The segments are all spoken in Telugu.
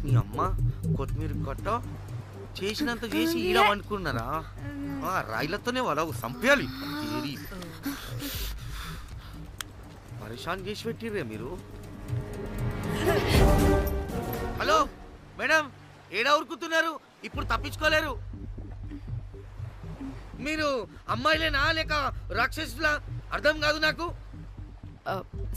మీ అమ్మ కొత్తిమీర కొట్ట చేసినంత చేసి ఈడ అనుకున్నారా? రాయిలతోనే వాళ్ళ సంపేయాలి. పరేషాన్ చేసి పెట్టిర్రే మీరు. హలో మేడం, ఏడా ఉరుకుతున్నారు? ఇప్పుడు తప్పించుకోలేరు. మీరు అమ్మాయిలేనా లేక రాక్షసులా? అర్థం కాదు నాకు.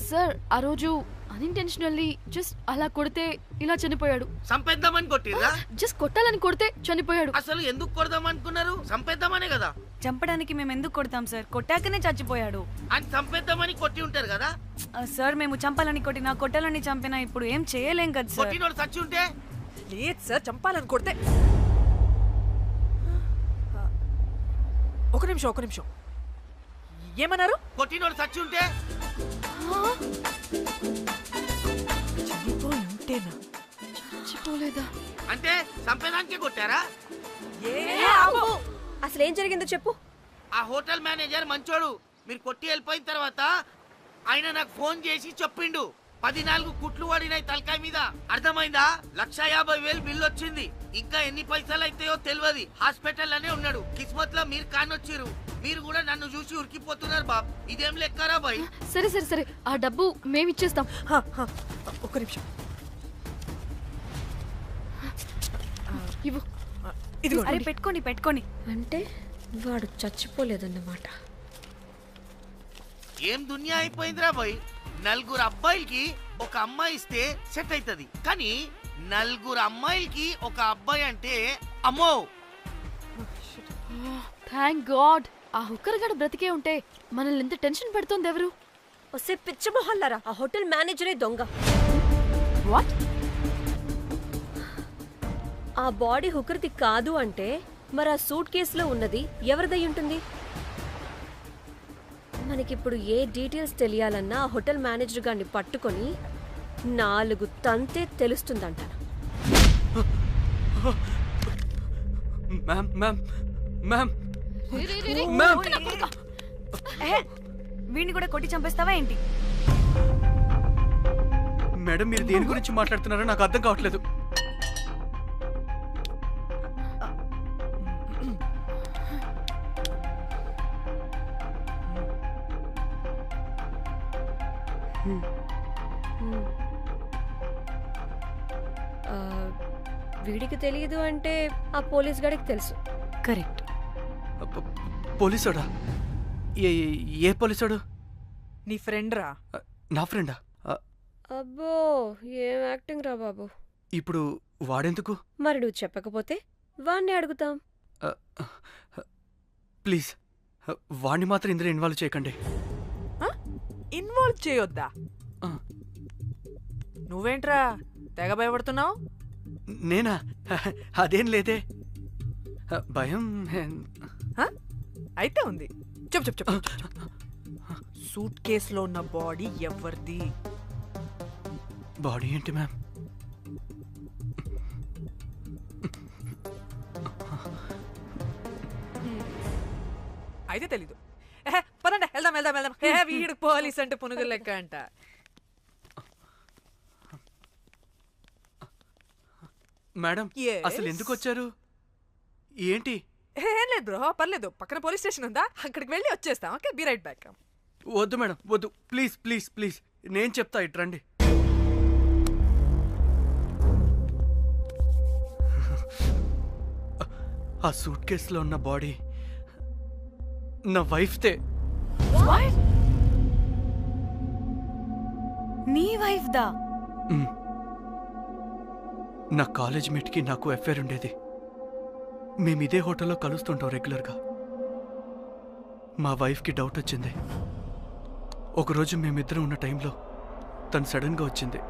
సార్ ఆ రోజు అన్ఇంటెన్షనల్లీ జస్ట్ అలా కొడితే ఇలా చనిపోయాడు. సంపేద్దామని కొట్టిర్రా? జస్ట్ కొట్టాలని కొడితే చనిపోయాడు. అసలు ఎందుకు కొడదాం అనుకున్నారు? సంపేద్దామనే కదా. చంపడానికి మేము ఎందుకు కొడతాం సార్? కొట్టాకనే చచ్చిపోయాడు. అని సంపేద్దామని కొట్టి ఉంటారు కదా సార్. మేము చంపాలని కొట్టినా కొట్టాలని చంపినా ఇప్పుడు ఏం చేయలేం కదా సార్. కొట్టినోడు చచ్చి ఉంటే? లేదు సార్, చంపాలని కొడితే. ఒక నిమిషం ఏమన్నారు? కొట్టినోడు చచ్చి ఉంటే? చనిపోయి ఉంటేనా? చచ్చిపోలేదా అంటే సంపేదానికే కొట్టారా? అసలు ఏం జరిగిందో చెప్పు. ఆ హోటల్ మేనేజర్ మంచోడు. మీరు కొట్టి వెళ్ళిపోయిన తర్వాత ఆయన నాకు ఫోన్ చేసి చెప్పిండు 14 కుట్లు పడినాయి తలకాయ మీద. అర్థమైందా? 1,50,000 బిల్లు వచ్చింది. ఇంకా ఎన్ని పైసలు అయితాయో తెలియదు. హాస్పిటల్ లోనే ఉన్నాడు. కిస్మత్ లో మీరు కానొచ్చిరు. మీరు కూడా నన్ను చూసి ఉరికిపోతున్నారు బాబ్. ఇదేం లెక్కరా బాయ్? సరే సరే సరే, ఆ డబ్బు మేమిచ్చేస్తాం. ఒక్క నిమిషం. ఇవ్వు. అరే పెట్టుకోని. అంటే వాడు చచ్చిపోలేదన్నమాట. ఏం దునియా అయిపోయిందిరా బాయ్. 4 అబ్బాయిలకి ఒక అమ్మాయి ఇస్తే సెట్ అవుతుంది, కానీ 4 అమ్మాయిలకి ఒక అబ్బాయి అంటే అమ్మో. థ్యాంక్ గాడ్ ఆ హుక్కర్ గడ బ్రతికే ఉంటే మనల్ని ఎంత టెన్షన్ పెడుతుంది ఎవరు? వస్తే పిచ్చ మొహల్లారా, ఆ హోటల్ మేనేజరే దొంగ. వాట్? ఆ బాడీ హుకర్ది కాదు అంటే మరి ఆ సూట్ కేసులో ఉన్నది ఎవరిదై ఉంటుంది? మనకిప్పుడు ఏ డీటెయిల్స్ తెలియాలన్నా ఆ హోటల్ మేనేజర్ గారిని పట్టుకొని 4 తంతే తెలుస్తుందంట. వీడిని కూడా కొట్టి చంపేస్తావా ఏంటి? మేడం, మీరు దేని గురించి మాట్లాడుతున్నారో నాకు అర్థం కావట్లేదు. వీడికి తెలియదు అంటే ఆ పోలీస్ గాడికి తెలుసు. కరెక్ట్. పోలీసోడా? ఏ పోలీసోడు? నీ ఫ్రెండ్ రా. నా ఫ్రెండా? అబ్బో, ఏం యాక్టింగ్ రా బాబు. ఇప్పుడు వాడెందుకు? మరి నువ్వు చెప్పకపోతే వాణ్ణి అడుగుతాం. ప్లీజ్ వాణ్ణి మాత్రం ఇందులో ఇన్వాల్వ్ చేయకండి. ఇన్వాల్వ్ చేయొద్దా? నువ్వేంట్రా తెగ భయపడుతున్నావు? నేనా? అదేం లేదే. భయం అయితే ఉంది. చెప్పు. సూట్ కేసులో ఉన్న బాడీ ఎవరిది? బాడీ ఏంటి మ్యామ్? అయితే తెలీదు. పదండి, వెళ్దాం. వీడు పోలీస్ అంటే పునుగులు లెక్క అంట. మేడం, అసలు ఎందుకు వచ్చారు? ఏంటి? ఏం లేదు బ్రో, పర్లేదు. పక్కన పోలీస్ స్టేషన్ ఉందా, అక్కడికి వెళ్ళి వచ్చేస్తాం. Okay, be right back. వద్దు మేడం, వద్దు. ప్లీజ్ నేను చెప్తా, ఇట్రండి. ఆ సూట్ కేసులో ఉన్న బాడీ నా వైఫ్దే. నీ వైఫ్ దా? నా కాలేజ్ మేట్కి నాకు అఫైర్ ఉండేది. మేము ఇదే హోటల్లో కలుస్తుంటాం రెగ్యులర్గా. మా వైఫ్కి డౌట్ వచ్చింది. ఒకరోజు మేమిద్దరం ఉన్న టైంలో తను సడన్గా వచ్చింది.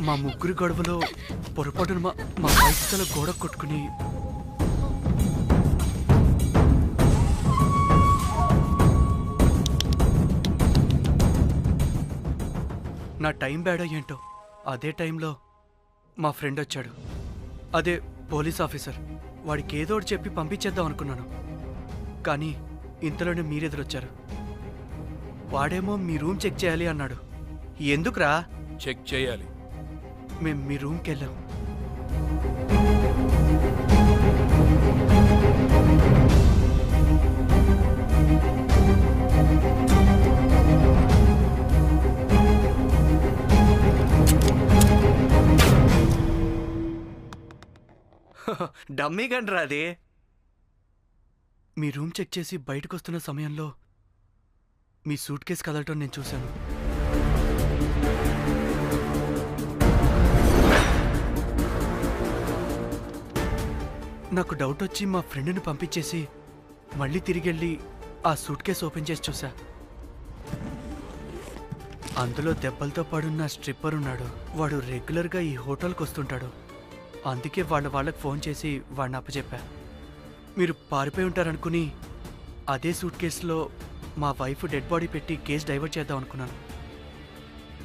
మా ముగ్గురి గొడవలో పొరపాటున మా వైఫ్ తల గోడ కొట్టుకుని నా టైం బ్యాడ్ అయ్యేంటో అదే టైంలో మా ఫ్రెండ్ వచ్చాడు. అదే పోలీస్ ఆఫీసర్. వాడికి ఏదో ఒకటి చెప్పి పంపించేద్దాం అనుకున్నాను, కానీ ఇంతలోనే మీరెదురొచ్చారు. వాడేమో మీ రూమ్ చెక్ చేయాలి అన్నాడు. ఎందుకురా? చెక్ చేయాలి. మేము మీ రూమ్కి వెళ్ళాం. డమ్మీ గండ్రా అది. మీ రూమ్ చెక్ చేసి బయటకు వస్తున్న సమయంలో మీ సూట్ కేసు కదలటం నేను చూశాను. నాకు డౌట్ వచ్చి మా ఫ్రెండ్ని పంపించేసి మళ్ళీ తిరిగెళ్ళి ఆ సూట్ కేసు ఓపెన్ చేసి చూసా. అందులో దెబ్బలతో పడున్న స్ట్రిప్పర్ ఉన్నాడు. వాడు రెగ్యులర్గా ఈ హోటల్కి వస్తుంటాడు. అందుకే వాళ్ళకి ఫోన్ చేసి వాడిని అప్పచెప్పా. మీరు పారిపోయి ఉంటారనుకుని అదే సూట్ కేసులో మా వైఫ్ డెడ్ బాడీ పెట్టి కేసు డైవర్ట్ చేద్దాం అనుకున్నాను.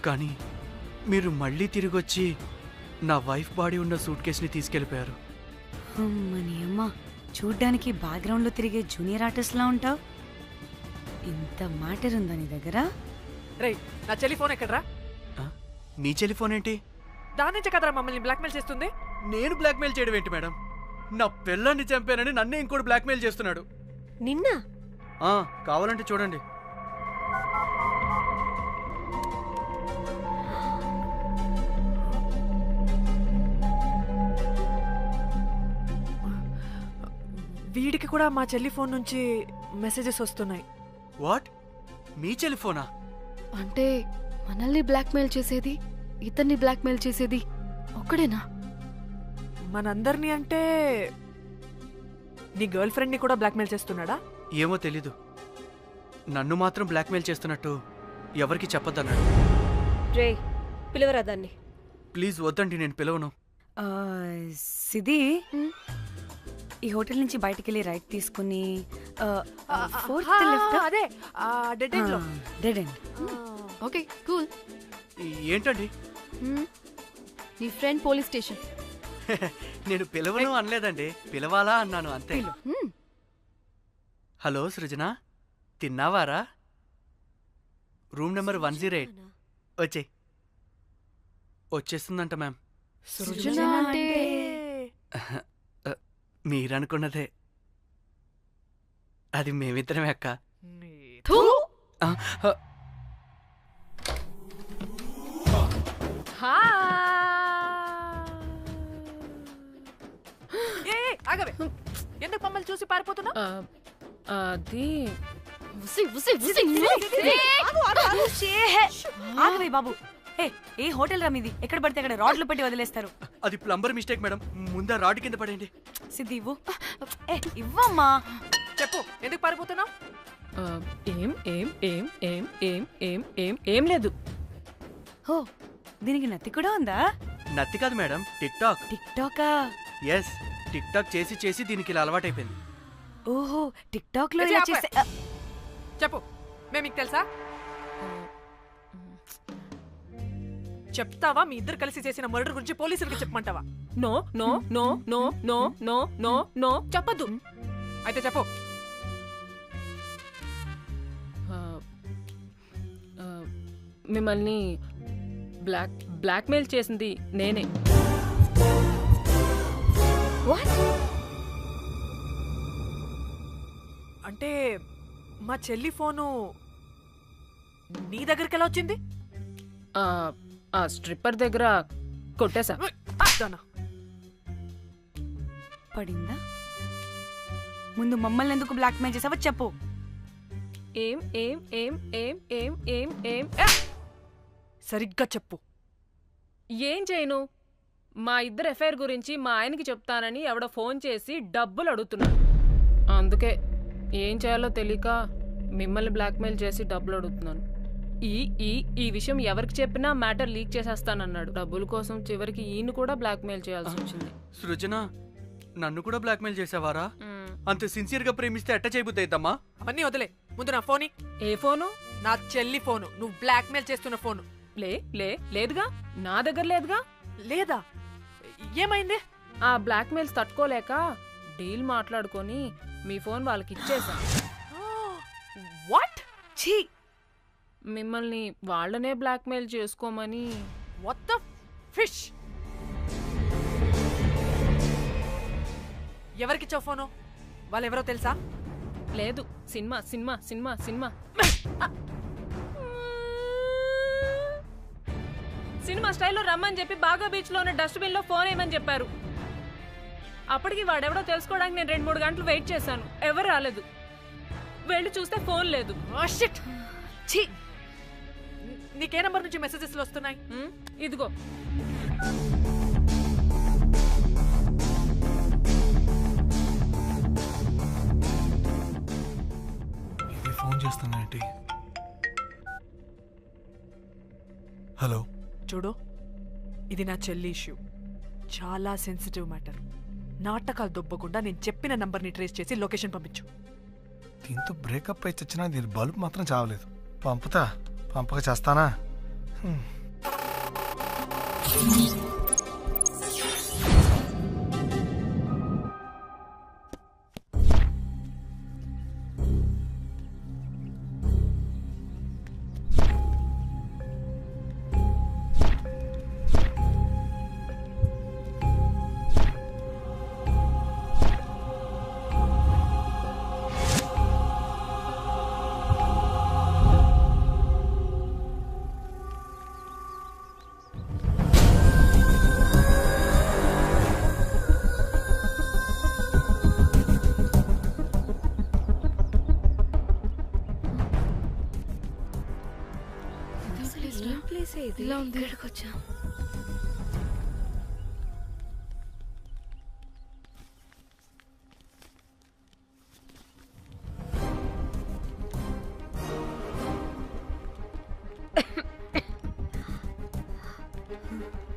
కానీ మీరు మళ్ళీ తిరిగి వచ్చి నా వైఫ్ బాడీ ఉన్న సూట్ కేసుని తీసుకెళ్ళిపోయారు. అమ్మని అమ్మ, చూడ్డానికి బ్యాక్గ్రౌండ్లో తిరిగే జూనియర్ ఆర్టిస్ట్లా ఉంటావు. ఇంత మ్యాటర్ ఉందా నీ దగ్గర? రేయ్, నా చెల్లి ఫోన్ ఎక్కడరా? నీ టెలిఫోన్ ఏంటి? దాని నుంచే కదరా మమ్మల్ని బ్లాక్మెయిల్ చేస్తుంది. నేను బ్లాక్మెయిల్ చేయడం ఏంటి మేడం? నా పిల్లాన్ని చంపానని నన్నే ఇంకోటి బ్లాక్మెయిల్ చేస్తున్నాడు. నిన్న కావాలంటే చూడండి. వీడికి కూడా మా చెల్లి ఫోన్ నుంచి మెసేజెస్ వస్తున్నాయి. వాట్? మీ టెలిఫోనా? అంటే మనల్ని బ్లాక్మెయిల్ చేసేది, ఇతన్ని బ్లాక్మెయిల్ చేసేది ఒక్కడేనా? మనందరినీ అంటే నీ గర్ల్ ఫ్రెండ్ ని కూడా బ్లాక్మెయిల్ చేస్తున్నాడా? ఏమో తెలీదు. నన్ను మాత్రం బ్లాక్మెయిల్ చేస్తున్నట్టు ఎవరికి చెప్పొద్దన్నాడు. రే, పిలవరా దాన్ని. ప్లీజ్ వద్దండి, నేను పిలవను. సిది, ఈ హోటల్ నుంచి బయటికి వెళ్ళి రైట్ తీసుకుని ఫోర్త్ లెఫ్ట్. అదే డెడ్ ఎండ్ లో. Dead end. Okay, cool. ఏంటండి? నీ ఫ్రెండ్ పోలీస్ స్టేషన్. నేను పిలవను అనలేదండి, పిలవాలా అన్నాను అంతే. హలో సృజన, తిన్నావారా? Room number 108. వచ్చేస్తుందంట మ్యామ్. సృజన అంటే మీరనుకున్నదే. అది మేమిద్దరమే అక్క. ఆగవే, ఎందుకు మమ్మల్ని చూసి పారిపోతున్నా? అది ఆగవే బాబు. ఏ హోటల్ రా మీది? ఎక్కడ పడితే అక్కడ రాడ్లు పెట్టి వదిలేస్తారు. అది ప్లంబర్ మిస్టేక్ మేడం. ముందా రాడ్ కింద పడండి. సిద్ధి ఇవ్వు. ఇవ్వమ్మా. చెప్పు, ఎందుకు పారిపోతున్నావు? ఏం ఏం ఏం ఏం ఏం ఏం ఏం ఏం లేదు. హో, దీనికి నత్తి కూడా ఉందా? నత్తి కాదు మేడం, టిక్ టాక్. టిక్ టాకా? ఎస్, టిక్ టాక్ చేసి చేసి దీనికి ఇలా అలవాటైపోయింది. ఓహో, టిక్ టాక్ లో ఇలా చేసే. చెప్పు, మేము మీకు తెలుసా? చెప్తావా? మీ ఇద్దరు కలిసి చేసిన మర్డర్ గురించి పోలీసులకు చెప్పమంటావా? No no no no no no no no చెప్పద్దు. అయితే చెప్పు. మిమ్మల్ని బ్లాక్మెయిల్ చేసింది నేనే. అంటే మా చెల్లి ఫోను నీ దగ్గరికి ఎలా వచ్చింది? ఆ స్ట్రిప్పర్ దగ్గర కొట్టేశా. పడిందా? ముందు మమ్మల్ని ఎందుకు బ్లాక్మెయిల్ చేసావో చెప్పు. ఏం ఏం ఏం ఏం ఏం ఏం ఏం సరిగ్గా చెప్పు. ఏం చేయను? మా ఇద్దరు ఎఫ్ఐఆర్ గురించి మా ఆయనకి చెప్తానని ఎవడో ఫోన్ చేసి డబ్బులు అడుగుతున్నాడు. అందుకే ఏం చేయాలో తెలియక మిమ్మల్ని బ్లాక్మెయిల్ చేసి డబ్బులు అడుగుతున్నాను. ఈ విషయం ఎవరికి చెప్పినా మ్యాటర్ లీక్ చేసేస్తానన్నాడు. డబ్బుల కోసం చివరికి ఈయన కూడా బ్లాక్మెయిల్ చేయాల్సి వచ్చింది. సృజన, నన్ను కూడా బ్లాక్మెయిల్ చేసావారా? అంత సిన్సియర్ గా ప్రేమిస్తే ఎట్ట చేయబుద్ది అయిద్దమ్మా? అవన్నీ వదిలే, ముందు నా ఫోన్. ఏ ఫోను? నా చెల్లి ఫోను. నువ్వు బ్లాక్మెయిల్ చేస్తున్న ఫోను. లేదుగా, నా దగ్గర లేదుగా. లేదా? ఏమైంది? ఆ బ్లాక్మెయిల్స్ తట్టుకోలేక డీల్ మాట్లాడుకొని మీ ఫోన్ వాళ్ళకి ఇచ్చేసా. వాట్? ఛీ, మిమ్మల్ని వాళ్ళనే బ్లాక్మెయిల్ చేసుకోమని. What the fish? ఎవరికిచ్చావు ఫోను? వాళ్ళెవరో తెలుసా? లేదు, cinema cinema cinema cinema cinema స్టైల్లో రమ్మని చెప్పి బాగా బీచ్లో ఉన్న డస్ట్బిన్లో ఫోన్ వేయమని చెప్పారు. అప్పటికి వాడెవడో తెలుసుకోవడానికి నేను 2-3 గంటలు వెయిట్ చేశాను. ఎవరు రాలేదు. వెళ్ళి చూస్తే ఫోన్ లేదు. షిట్. ఛీ, నీకే నంబర్ నుంచి మెసేజెస్లు వస్తున్నాయి? ఇదిగో. ఇది ఫోన్ చేస్తున్నానంటే. హలో, చూడు, ఇది నా చెల్లి ఇష్యూ. చాలా సెన్సిటివ్ మ్యాటర్. నాటకాలు దొబ్బకుండా నేను చెప్పిన నంబర్ని ట్రేస్ చేసి లొకేషన్ పంపించు. దీంతో బ్రేకప్ అయి చచ్చినా దీని బల్బ్ మాత్రం చావలేదు. పంపుతా, పంపక చేస్తానా? ఏం ప్లేసే ఇది? ఇలా ఉంది. ఇక్కడికి వచ్చా.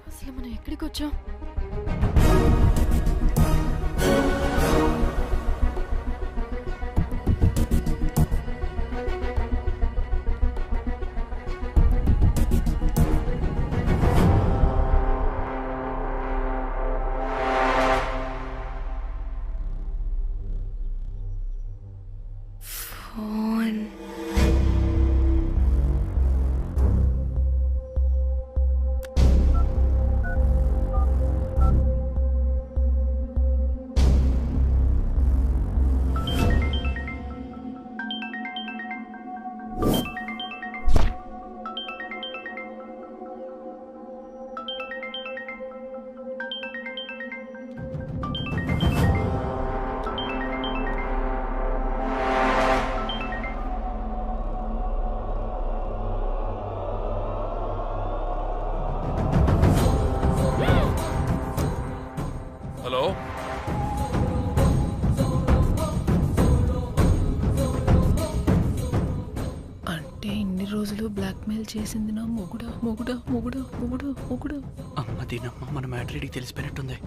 అసలు మనం ఎక్కడికి వచ్చాం? ఫోన్. హలో, అంటే ఇన్ని రోజులు బ్లాక్మెయిల్ చేసింది నా మొగుడా మొగుడా మొగుడా మొగుడా మొగుడా. అమ్మ దీనమ్మ, మన మ్యాట్రీడికి తెలిసిపోయినట్టుంది.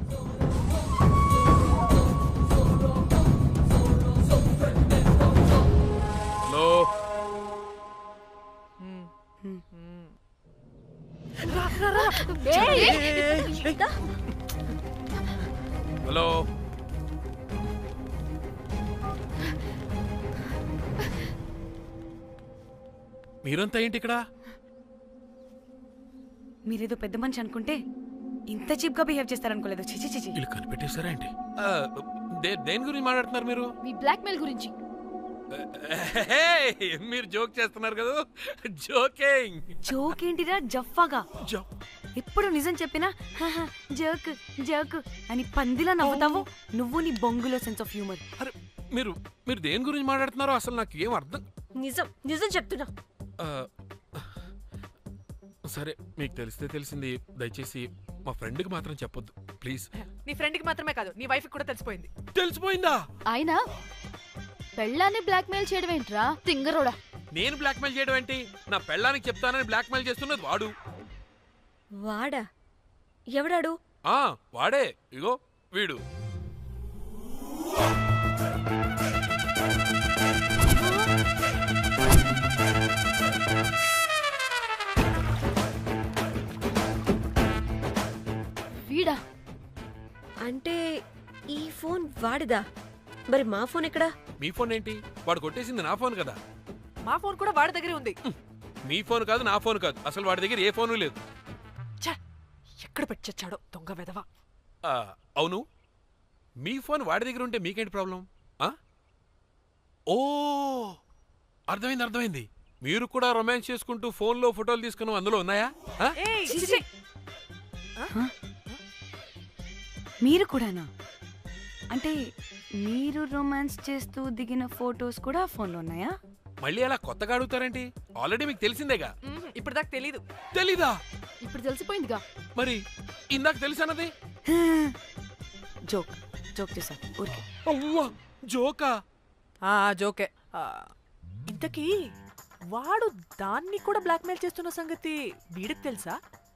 Hello, hello. మీరంతా ఏంటి ఇక్కడ? మీరేదో పెద్ద మనిషి అనుకుంటే ఇంత చీప్ గా బిహేవ్ చేస్తారనుకోలేదు. చిచి చిచి. వీళ్ళు కనిపెట్టేశారా ఏంటి? దేని గురించి మాట్లాడుతున్నారు మీరు? మీ బ్లాక్మెయిల్ గురించి. మీరు జోక్ చేస్తున్నారు కదా? జోకింగ్. జోక్ ఏంటిరా జఫ్ఫాగా? ఎప్పుడు నిజం చెప్పినా జోక్ జోక్ అని పందిలా నవ్వుతావు. నువ్వు నీ బొంగులో సెన్స్ ఆఫ్ హ్యూమర్. అరే, మీరు దేని గురించి మాట్లాడుతున్నారో అసలు నాకు ఏం అర్థం. నిజం నిజం చెప్తున్నా. సరే, మీకు తెలిస్తే తెలిసింది. దయచేసి మా ఫ్రెండ్కి మాత్రం చెప్పొద్దు ప్లీజ్. నీ ఫ్రెండ్కి మాత్రమే కాదు, నీ వైఫ్కి కూడా తెలిసిపోయింది. తెలిసిపోయిందా? ఆయన పెళ్ళాన్ని బ్లాక్మెయిల్ చేయడం ఏంట్రా తింగరోడా? నేను బ్లాక్మెయిల్ చేయడం ఏంటి? నా పెళ్ళానికి చెప్తానని బ్లాక్మెయిల్ చేస్తున్నది వాడు. వాడా? ఎవడాడు? వాడే. ఇగో వీడు. వీడా? అంటే ఈ ఫోన్ వాడిదా? మరి మా ఫోన్ ఎక్కడా? మీ ఫోన్ ఏంటి? వాడు కొట్టేసింది నా ఫోన్ కదా. మా ఫోన్ కూడా వాడి దగ్గరే ఉంది. మీ ఫోన్ కాదు, నా ఫోన్ కాదు, అసలు వాడి దగ్గర ఏ ఫోను లేదు. ఛ! ఎక్కడ పెట్టొచ్చాడో దొంగ వెధవ. అవును, మీ ఫోన్ వాడి దగ్గర ఉంటే మీకేంటి ప్రాబ్లం? ఓ, అర్థమైంది. మీరు కూడా రొమాన్స్ చేసుకుంటూ ఫోన్లో ఫోటోలు తీసుకున్నాం, అందులో ఉన్నాయా? ఏయ్, చిచి! మీరు కూడానా? అంటే మీరు రొమాన్స్ చేస్తూ దిగిన ఫొటోస్ కూడా ఫోన్లో ఉన్నాయా? మళ్ళీ అలా కొత్తగా అడుగుతారేంటి? ఆల్రెడీ మీకు తెలిసిందేగా. ఇప్పుడు దాకా తెలీదు. తెలీదా? ఇప్పుడు తెలిసిపోయిందిగా. మరి ఇందాక తెలిసన్నది? జోక్ చేశాను ఊరికే. అవ్వా, జోకా? జోకే. ఇంతకీ వాడు దాన్ని కూడా బ్లాక్మెయిల్ చేస్తున్న సంగతి వీడికి తెలుసా?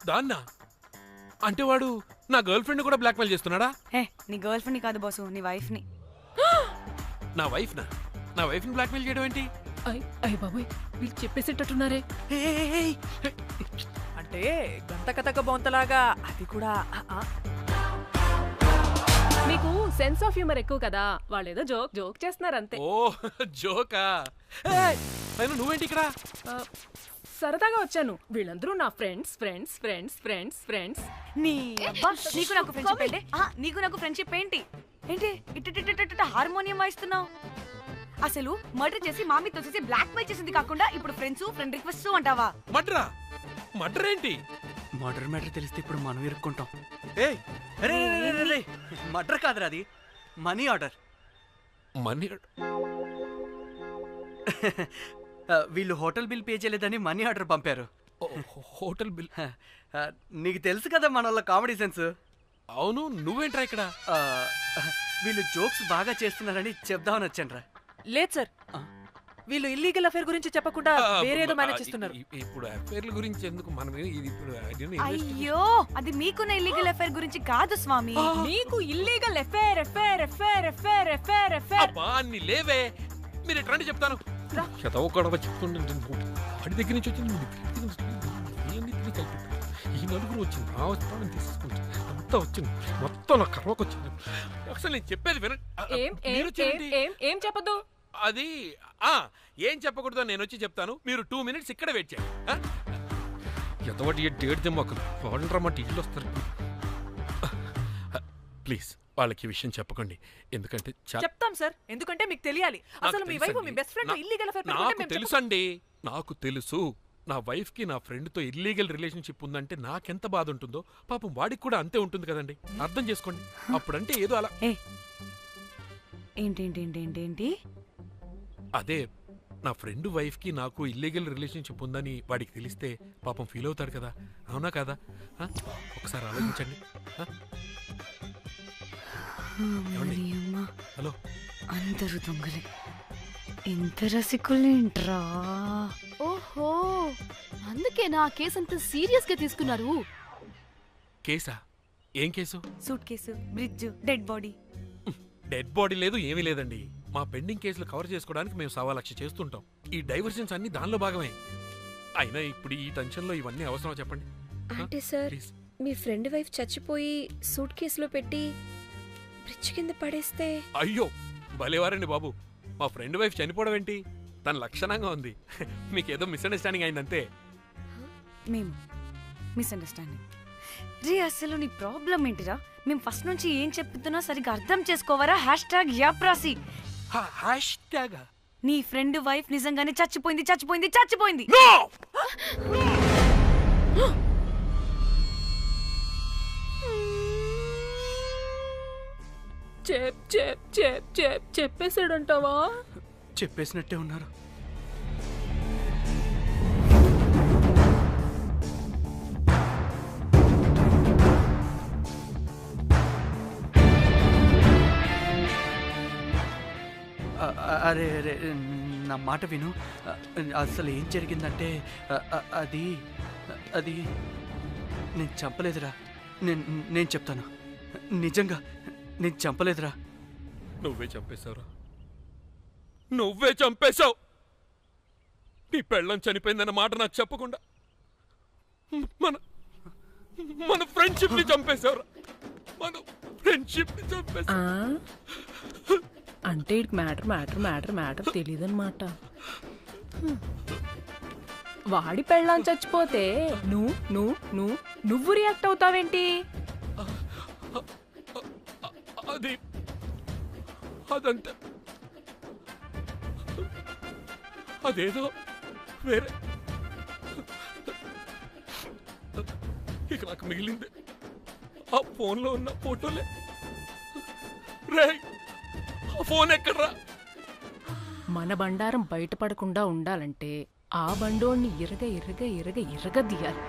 దాన్నా? అంటే వాడు నా గర్ల్ ఫ్రెండ్ కూడా బ్లాక్మెయిల్ చేస్తున్నాడా? నీ గర్ల్ ఫ్రెండ్ కాదు బాసు, నీ వైఫ్ ని. నా వైఫ్ని బ్లాక్మెయిల్ చేయడం ఏంటి? అయ్య బాబోయ్, వీళ్ళు చెప్పేసేటట్టున్నారే. అంటే గంత కథక బొంతలాగా అది కూడా. మీకు సెన్స్ ఆఫ్ హ్యూమర్ ఎక్కువ కదా, వాళ్ళేదో జోక్ చేస్తున్నారు అంతే. ఓ, జోకా? నువ్వేంటి ఇక్కడ? సరదాగా వచ్చాను. వీళ్ళందరూ నా ఫ్రెండ్స్. నీ అబ్బా, నీకు నాకు ఫ్రెండ్షిప్ ఏంటి? నీకు నాకు ఫ్రెండ్షిప్ ఏంటి? ఇట్ట హార్మోనియం వాయిస్తున్నావు. అసలు మర్డర్ చేసి మామి తోసేసి బ్లాక్ మెయిల్ చేసింది కాకుండా ఇప్పుడు ఫ్రెండ్ రిక్వెస్ట్ అంటావా? మర్డర్ ఏంటి? మర్డర్ తెలిస్తే ఇప్పుడు మనం ఇరుక్కుంటాం. మర్డర్ కాదురా, అది మనీ ఆర్డర్. వీళ్ళు హోటల్ బిల్ పే చేయలేదని మనీ ఆర్డర్ పంపారు. Hotel bill? నీకు తెలుసు కదా మన వాళ్ళ కామెడీ సెన్స్. అవును, నువ్వేంట్రా ఇక్కడ? వీళ్ళు జోక్స్ బాగా చేస్తున్నారని చెప్దామని వచ్చానురా. లేదు సార్, వీళ్ళు ఇల్లీగల్ అఫేర్ గురించి చెప్పకుండా వేరేదో మేనేజ్ చేస్తున్నారు. ఇప్పుడు అఫేర్ల గురించి ఎందుకు మనం ఇది ఇప్పుడు? అయ్యో, అది మీకున్న ఇల్లీగల్ అఫేర్ గురించి కాదు స్వామి. మీకు ఇల్లీగల్ అఫేర్. అబ్బా, అన్ని లేవే. మీరు ఎట్రండి చెప్తాను. వాడి దగ్గర నుంచి వచ్చింది, ఈ నలుగురు వచ్చింది, ఆ వస్తామని తీసుకుంటుంది, అంతా వచ్చింది, మొత్తం నా కర్వకు వచ్చింది. అసలు నేను చెప్పేది వినండి. ఏం చెప్పదు? అది ఏం చెప్పకూడదు, నేను వచ్చి చెప్తాను. మీరు 2 minutes ఇక్కడ వెయిట్ చేయండి. ఎంతవాటి డేట్ దెమ్మకలు వాడంటారన్నమాట, ఇల్లు వస్తారు. ప్లీజ్ వాళ్ళకి ఈ విషయం చెప్పకండి, ఎందుకంటే చెప్తాం సార్, ఎందుకంటే మీకు తెలియాలి. అసలు మీ వైఫ్ మీ బెస్ట్ ఫ్రెండ్ ఇల్లీగల్ అఫేర్. నాకు తెలుసండి, నాకు తెలుసు. నా వైఫ్ కి నా ఫ్రెండ్ తో ఇల్లీగల్ రిలేషన్షిప్ ఉందంటే నాకెంత బాధ ఉంటుందో పాపం వాడికి కూడా అంతే ఉంటుంది కదండి. అర్థం చేసుకోండి. అప్పుడంటే ఏదో అలా. ఏంటి? అదే, నా ఫ్రెండ్ వైఫ్ కి నాకు ఇల్లీగల్ రిలేషన్షిప్ ఉందని వాడికి తెలిస్తే పాపం ఫీల్ అవుతాడు కదా, అవునా కదా? ఒకసారి ఆలోచించండి. హలో, అందరూ దొంగలే, ఎంత రసికులేంట్రా. ఓహో, అందుకే నా కేసు అంత సీరియస్ గా తీసుకున్నారు. కేసా? ఏం case? Suit case, bridge, dead body. Dead body లేదు, ఏమీ లేదండి. మా పెండింగ్ కేసులు కవర్ చేసుకోవడానికి మేము 1,00,000 చేస్తుంటాం. ఈ డైవర్షన్స్ అన్ని దానిలో భాగమే. అయినా ఇప్పుడు ఈ టెన్షన్ లో ఇవన్నీ అవసరం చెప్పండి. అంటే సార్, మీ ఫ్రెండ్ వైఫ్ చచ్చిపోయి సూట్ కేసులో పెట్టి బ్రిడ్జ్ కింద పడేస్తే? అయ్యో, భలేవారండి బాబు. మా ఫ్రెండ్ వైఫ్ చనిపోవడం ఏంటి? తన లక్షణంగా ఉంది. మీకేదో మిస్అండర్స్టాండింగ్ అయిందంతే. మేము మిస్అండర్స్టాండింగ్ రీ. అసలు నీ ప్రాబ్లం ఏంటిరా? మేము ఫస్ట్ నుంచి ఏం చెప్తున్నా సరిగ్గా అర్థం చేసుకోవరా? #యాప్రాసి. నీ ఫ్రెండ్ వైఫ్ నిజంగానే చచ్చిపోయింది. చెప్పేసాడంటావా? చెప్పేసినట్టే ఉన్నారు. అరే నా మాట విను. అసలు ఏం జరిగిందంటే అది నేను చంపలేదురా. నేను చెప్తాను, నిజంగా నేను చంపలేదురా. నువ్వే చంపేశావు. నీ పెళ్ళం చనిపోయిందన్న మాట నాకు చెప్పకుండా మన ఫ్రెండ్షిప్ ని చంపేశావురా. అంటే మ్యాటర్ తెలియదన్నమాట. వాడి పెళ్ళాం చచ్చిపోతే నువ్వు రియాక్ట్ అవుతావేంటి? అదంతా అదేదో వేరే. ఇక నాకు మిగిలింది ఆ ఫోన్లో ఉన్న ఫోటోలే. రే, ఆ ఫోన్ ఎక్కడ్రా? మన బండారం బయటపడకుండా ఉండాలంటే ఆ బండోణ్ణి ఇరగదీయాలి.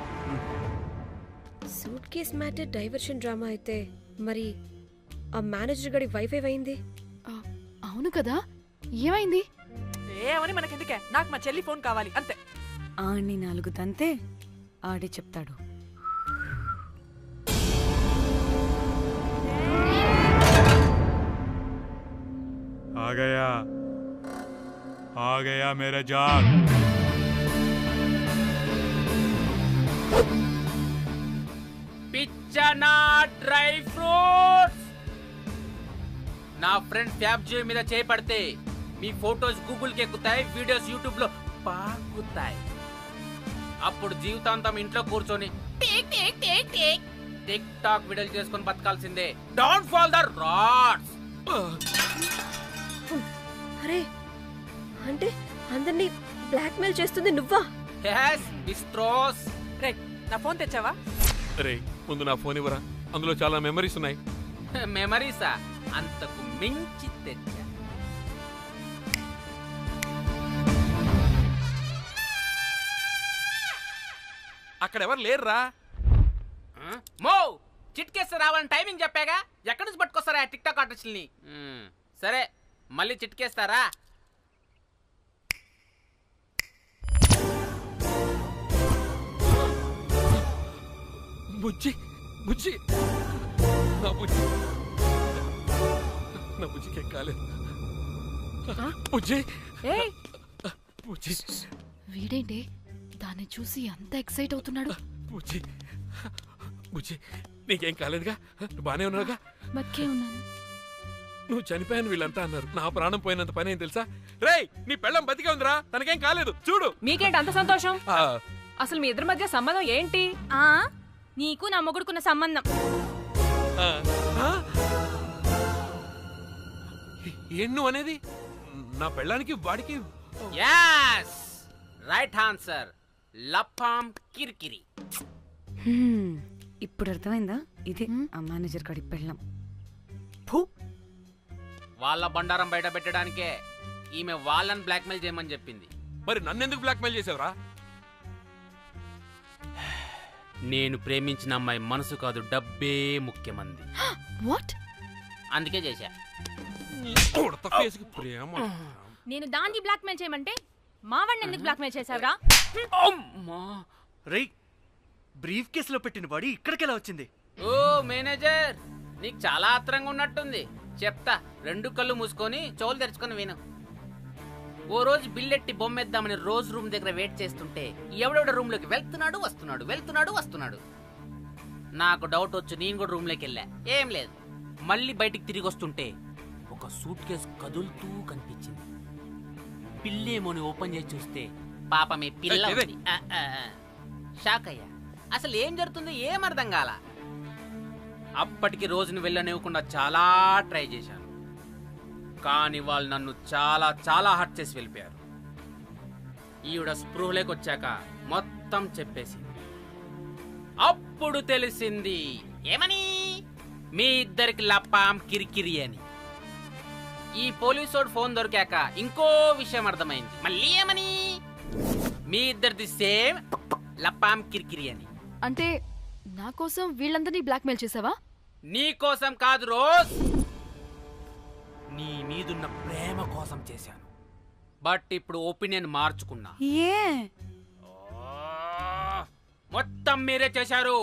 Suitcase matter diversion drama అయితే మరి ఆ మేనేజర్ గడి వైఫై అయింది. అవును కదా, ఏమైంది? ఏమని మనకెందుకే, నాకు మా చెల్లి ఫోన్ కావాలి అంతే. ఆడిని 4 తంతే ఆడే చెప్తాడు. आ गया मेरा जाग. పిచ్చనా డ్రై ఫ్రూట్స్. నా ఫ్రెండ్ ఫ్యాబ్జీ మీద చేపడితే మీ ఫోటోస్ గూగుల్ కి ఎక్కుతాయి, వీడియోస్ యూట్యూబ్ లో పాకుతాయి. అప్పుడు జీవితాంతం ఇంట్లో కూర్చొని టిక్ టాక్ వీడియోలు చేసుకొని బతకాల్సిందే. Don't fall the rods. అరే, అంటే అందరినీ బ్లాక్మెయిల్ చేస్తుంది నువ్వా? yes బిస్ట్రోస్. రే, నా ఫోన్ తెచ్చావా? రే, ముందు నా ఫోన్ ఇవ్వరా, అందులో చాలా మెమరీస్ ఉన్నాయి. మెమరీసా? అంతకు మించి తెచ్చా. అక్కడ ఎవరు లేరురా. మో చిట్కేస్తే రావాలని టైమింగ్ చెప్పాగా, ఎక్కడి నుంచి పట్టుకొస్తారా టిక్ టాక్ ఆర్టిస్టుల్ని? సరే, మళ్ళీ చిట్కేస్తారా? బుజ్జి బుజ్జి నా బుజ్జి నా బుజ్జికి ఎక్కాలేదు. బుజ్జి బుజ్జి. వీడేంటి దాన్ని చూసి అంత ఎక్సైట్ అవుతున్నాడు? బుజ్జి బుజ్జి, నీకేం కాలేదుగా? బానే ఉన్నావుగా? బతికే ఉన్నాను. నువ్వు చనిపోయాను వీళ్ళంతా అన్నారు. నా ప్రాణం పోయినంత పని ఏం తెలుసా? రేయ్, నీ పెళ్ళం బతికే ఉందిరా, తనకేం కాలేదు. చూడు. మీకేంటి అంత సంతోషం? అసలు మీ ఇద్దరి మధ్య సంబంధం ఏంటి? నీకు నా మొగుడుకున్న సంబంధం. ఏం నువ్వు అనేది? నా పెళ్ళానికి వాడికి? yes right answer. లపాం కిరికిరి. ఇప్పుడు అర్థమైందా? ఇది ఆ మేనేజర్ గడి పెళ్ళం. వాళ్ళ బండారం బయట పెట్టడానికే ఈమె వాళ్ళని బ్లాక్మెయిల్ చేయమని చెప్పింది. మరి నన్నెందుకు బ్లాక్మెయిల్ చేసావురా? నేను ప్రేమించిన అమ్మాయి మనసు కాదు, డబ్బే ముఖ్యమంది. వాట్? అందుకే చేశా. నేను దాన్ని బ్లాక్మెయిల్ చేయమంటే మావాడిని ఎందుకు బ్లాక్మెయిల్ చేశావురా? రేయ్, బ్రీఫ్ కేసులో పెట్టిన బాడీ ఇక్కడికెలా వచ్చింది? ఓ మేనేజర్, నీకు చాలా ఆత్రంగా ఉన్నట్టుంది. చెప్తా, 2 కళ్ళు మూసుకొని చెవులు తెరుచుకొని విను. ఓ రోజు బిల్లెట్టి బొమ్మేద్దామని రోజు రూమ్ దగ్గర వెయిట్ చేస్తుంటే ఎవడెవడ రూమ్ లోకి వెళ్తున్నాడు వస్తున్నాడు. నాకు డౌట్ వచ్చి నేను కూడా రూమ్ లోకి వెళ్ళా. ఏం లేదు. మళ్ళీ బయటికి తిరిగి వస్తుంటే ఒక సూట్ కేసు కదులుతూ కనిపించింది. పిల్లేమోని ఓపెన్ చేసి చూస్తే పాపమే పిల్ల ఉంది. షాక్ అయ్యా. అసలు ఏం జరుగుతుందో ఏం అర్థం కాల. అప్పటికి రోజును వెళ్ళనివ్వకుండా చాలా ట్రై చేశాను, కానీ వాళ్ళు నన్ను చాలా హర్ట్ చేసి వెళ్ళిపోయారు. ఈవిడ స్పృహలోకి వచ్చాక మొత్తం చెప్పేసింది. అప్పుడు తెలిసింది. ఏమని? మీ ఇద్దరికి లపాం కిరికిరి అని. ఈ పోలీసోడు ఫోన్ దొరికాక ఇంకో విషయం అర్థమైంది. మళ్ళీ ఏమని? మీ ఇద్దరిది సేమ్ లపాం కిరికిరి అని. అంటే నా కోసం వీళ్ళందరినీ బ్లాక్మెయిల్ చేసావా? నీ కోసం కాదు రోజ్, నీ మీదున్న ప్రేమ కోసం చేశాను. బట్ ఇప్పుడు ఒపీనియన్ మార్చుకున్నా. మొత్తం మీరే చేశారు.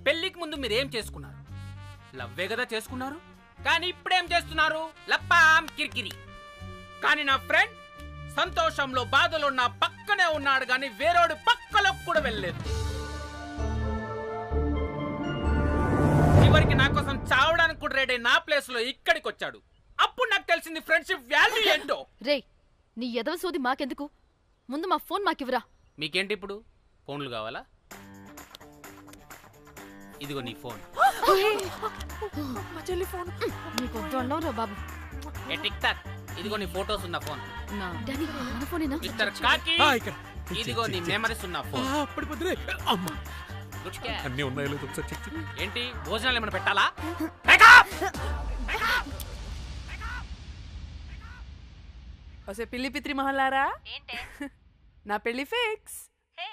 పెళ్లికి ముందు మీరేం చేసుకున్నారు? లవ్వే కదా చేసుకున్నారు. కానీ ఇప్పుడేం చేస్తున్నారు? లప్పాం కిరికిరి. కానీ నా ఫ్రెండ్ సంతోషంలో బాధలో నా పక్కనే ఉన్నాడు, కానీ వేరేడు పక్కలోకి కూడా వెళ్ళలేదు. చివరికి నా కోసం చావడానికి కూడా రెడీ నా ప్లేస్ లో ఇక్కడికి వచ్చాడు. అప్పుడు నాకు తెలిసింది ఫ్రెండ్షిప్ వాల్యూ ఏంటో. రే, నీ ఎదవ సోది మాకెందుకు? ముందు మా ఫోన్ మాకివ్వరా. మీకేంటి ఇప్పుడు ఫోన్లు కావాలా? ఇదిగో నీ ఫోన్. మా చెల్లి ఫోన్. నీకు వద్దు అన్నావురా బాబు. ఏ టిక్ టాక్, ఇదిగో నీ ఫోటోస్ ఉన్న ఫోన్. డాడీ మన ఫోనేనా? మిస్టర్ కాకి, ఇక్కడ ఇదిగో నీ మెమరీస్ ఉన్న ఫోన్. పడిపోతుంది. అమ్మా Good cat. అన్నీ ఉన్నాయో లేదో ఒకసారి చెక్ చెయ్యి. ఏంటి భోజనాలు ఏమైనా పెట్టాలా? ఒసే పిల్లి పిత్రి మహల్లారా, ఏంటే నా పెళ్లి ఫిక్స్. హే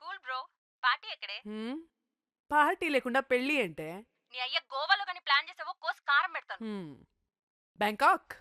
కూల్ బ్రో, పార్టీ ఎక్కడే? పార్టీ లేకుండా పెళ్లి అంటే నీ అయ్య గోవాలో కానీ ప్లాన్ చేసావో కోసి కారం పెడతాను. బ్యాంకాక్.